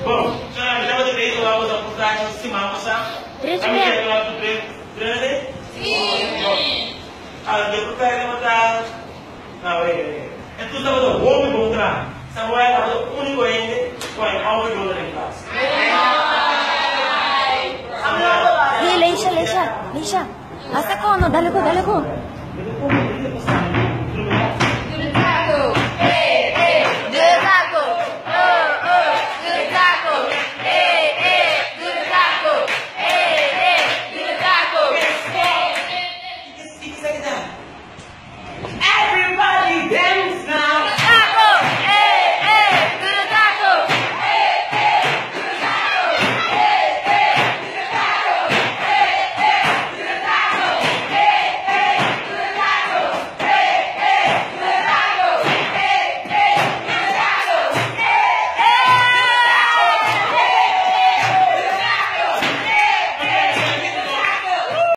Bon, já vou ter lá outra oportunidade de cima, moça. Três meses. Sim. Ah, eu prefiro matar. Não, é tudo estava do bom e bom tra. Samuel estava do único ainda, foi ao meu dólar em classe. Leisha. Asa ko, no, dali ko.